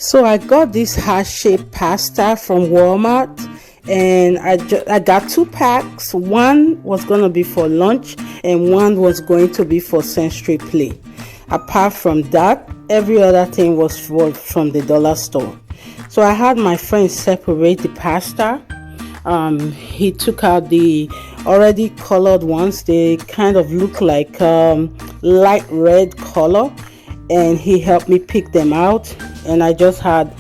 So I got this heart-shaped pasta from Walmart, and I got 2 packs. One was going to be for lunch and one was going to be for sensory play. Apart from that, every other thing was from the dollar store. So I had my friend separate the pasta. He took out the already colored ones. They kind of look like light red color, and he helped me pick them out, and I just had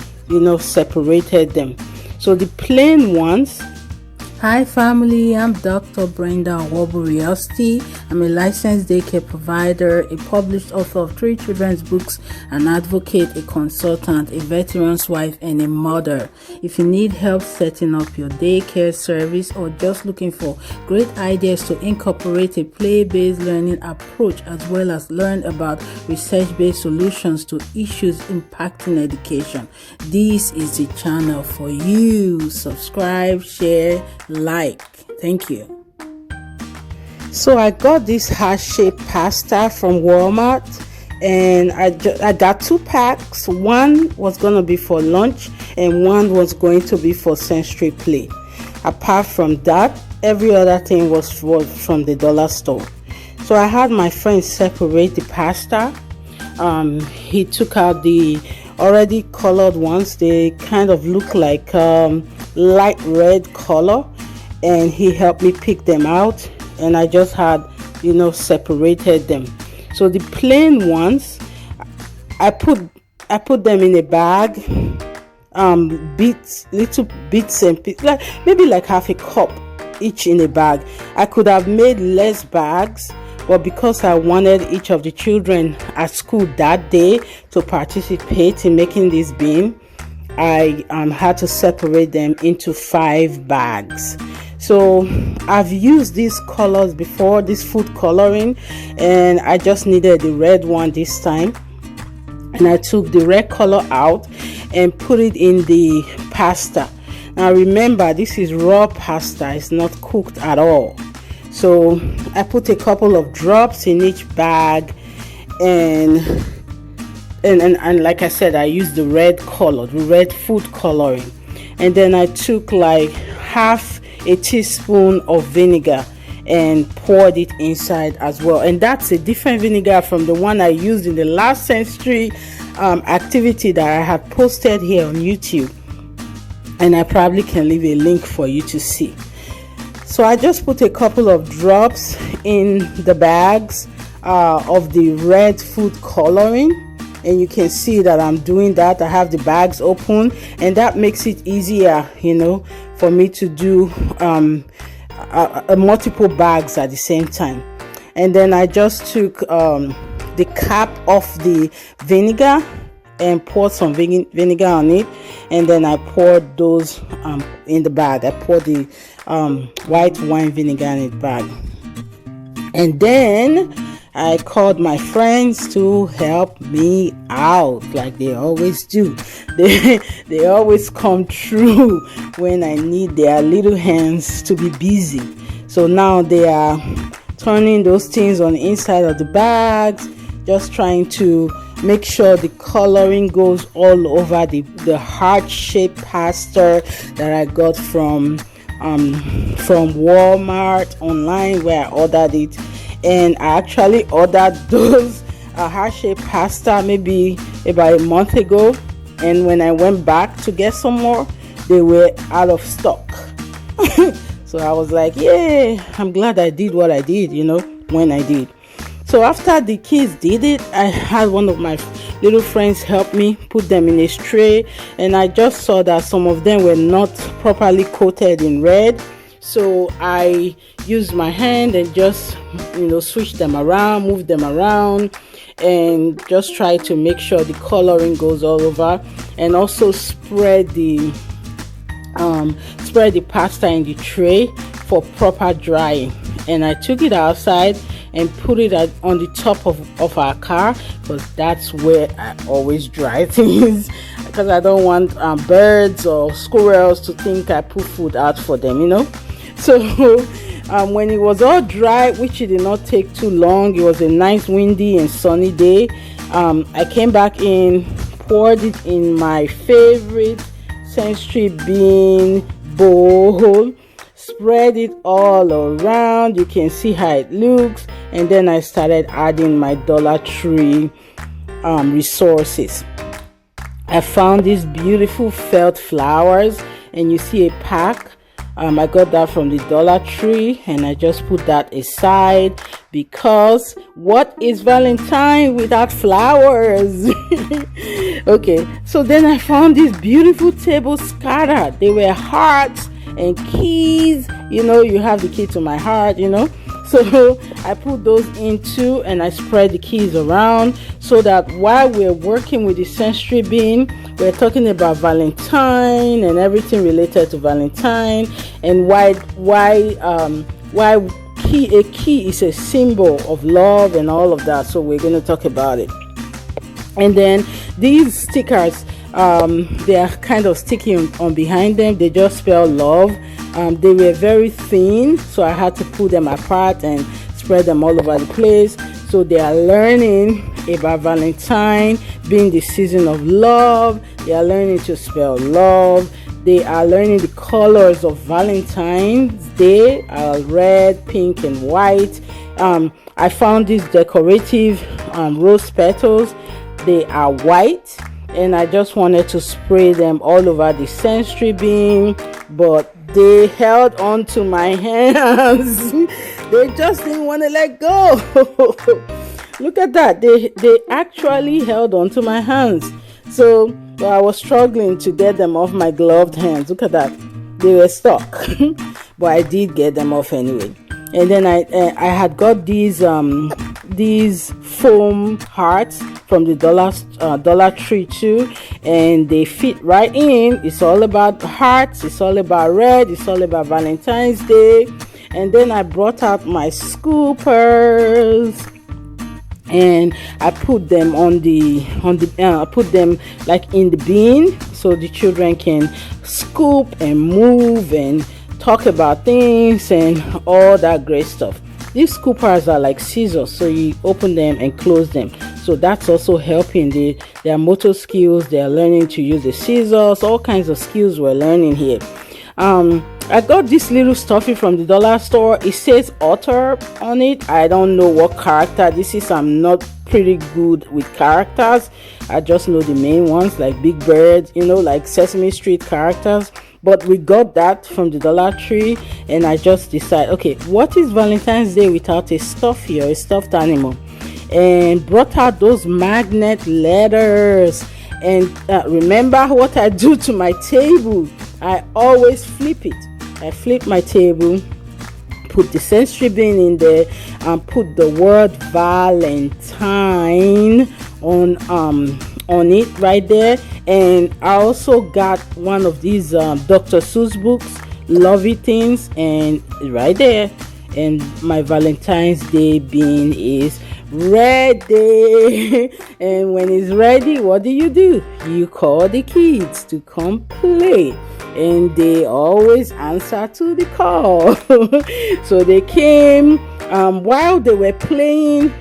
separated them. So the plain ones. Hi family, I'm Dr. Brenda. I'm a licensed daycare provider, a published author of 3 children's books, an advocate, a consultant, a veteran's wife, and a mother. If you need help setting up your daycare service or just looking for great ideas to incorporate a play-based learning approach as well as learn about research-based solutions to issues impacting education, this is the channel for you. Subscribe, share, like. Thank you. So I got this heart-shaped pasta from Walmart, and I got 2 packs. One was going to be for lunch and one was going to be for sensory play. Apart from that, every other thing was from the dollar store. So I had my friend separate the pasta. He took out the already colored ones. They kind of look like light red color, and he helped me pick them out, and I just had separated them. So the plain ones, I put them in a bag, little bits and pieces, like maybe like half a cup each in a bag. I could have made less bags, but because I wanted each of the children at school that day to participate in making this bean, I had to separate them into 5 bags. So I've used these colors before, this food coloring, and I just needed the red one this time. And I took the red color out and put it in the pasta. Now remember, this is raw pasta, it's not cooked at all. So I put a couple of drops in each bag, and like I said, I used the red color, the red food coloring. And then I took like half a teaspoon of vinegar and poured it inside as well. And that's a different vinegar from the one I used in the last sensory activity that I have posted here on YouTube, and I probably can leave a link for you to see. So I just put a couple of drops in the bags of the red food coloring, and you can see that I'm doing that. I have the bags open, and that makes it easier for me to do multiple bags at the same time. And then I just took the cap off the vinegar and poured some vinegar on it, and then I poured those in the bag. I poured the white wine vinegar in the bag, and then I called my friends to help me out, like they always do. They always come through when I need their little hands to be busy. So now they are turning those things on the inside of the bags, just trying to make sure the coloring goes all over the heart-shaped pasta that I got from Walmart online, where I ordered it. And I actually ordered those heart-shaped pasta maybe about a month ago, and when I went back to get some more, they were out of stock. So I was like, yay, I'm glad I did what I did, when I did. So after the kids did it, I had one of my little friends help me put them in a tray, and I just saw that some of them were not properly coated in red. So I used my hand and just switch them around, move them around, and just try to make sure the coloring goes all over, and also spread the pasta in the tray for proper drying. And I took it outside and put it on the top of our car, because that's where I always dry things, because I don't want birds or squirrels to think I put food out for them, So when it was all dry, which it did not take too long, it was a nice windy and sunny day, I came back in, poured it in my favorite sensory bean bowl, spread it all around. You can see how it looks, and then I started adding my Dollar Tree resources. I found these beautiful felt flowers, and you see a pack. I got that from the Dollar Tree, and I just put that aside because what is Valentine without flowers? Okay, so then I found these beautiful tables scattered. They were hearts and keys. You know, you have the key to my heart, you know. So I put those in too, and I spread the keys around so that while we're working with the sensory bean, we're talking about Valentine and everything related to Valentine, and why a key is a symbol of love and all of that. So we're going to talk about it. And then these stickers, they are kind of sticky on behind them. They just spell love. They were very thin, so I had to pull them apart and spread them all over the place. So they are learning about Valentine being the season of love. They are learning to spell love. They are learning the colors of Valentine's Day, red, pink, and white. I found these decorative rose petals. They are white, and I just wanted to spray them all over the sensory bean, but they held on to my hands. They just didn't want to let go. Look at that. They actually held on to my hands. So I was struggling to get them off my gloved hands. Look at that. They were stuck. But I did get them off anyway. And then I had got these foam hearts from the Dollar Tree too, and they fit right in. It's all about hearts, it's all about red, it's all about Valentine's Day. And then I brought out my scoopers, and I put them I put them like in the bin so the children can scoop and move and talk about things and all that great stuff. These scoopers are like scissors, so you open them and close them. So that's also helping their motor skills. They are learning to use the scissors. All kinds of skills we're learning here. I got this little stuffy from the dollar store. It says otter on it. I don't know what character this is. I'm not pretty good with characters. I just know the main ones like Big Bird, you know, like Sesame Street characters. But we got that from the Dollar Tree, and I just decided, okay, what is Valentine's Day without a stuffy or a stuffed animal? And brought out those magnet letters. And remember what I do to my table? I always flip it. I flip my table, put the sensory bean in there, and put the word Valentine on it right there. And I also got one of these Dr. Seuss books, Lovey Things, and right there. And my Valentine's Day bean is ready. And when it's ready, what do? You call the kids to come play, and they always answer to the call. So they came. While they were playing,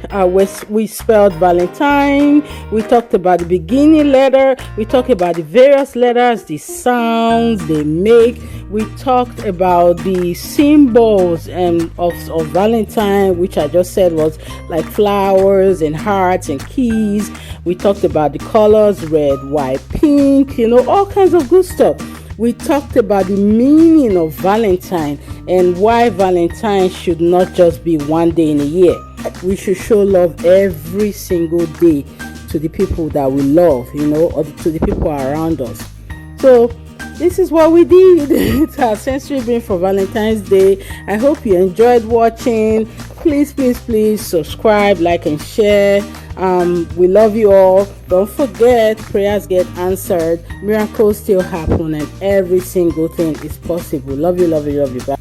we spelled Valentine. We talked about the beginning letter. We talked about the various letters, the sounds they make. We talked about the symbols of Valentine, which I just said was like flowers and hearts and keys. We talked about the colors, red, white, pink, you know, all kinds of good stuff. We talked about the meaning of Valentine and why Valentine should not just be one day in a year. We should show love every single day to the people that we love, you know, or to the people around us. So this is what we did. It's our sensory bean for Valentine's Day. I hope you enjoyed watching. Please subscribe, like, and share. We love you all. Don't forget, prayers get answered, miracles still happen, and every single thing is possible. Love you. Bye.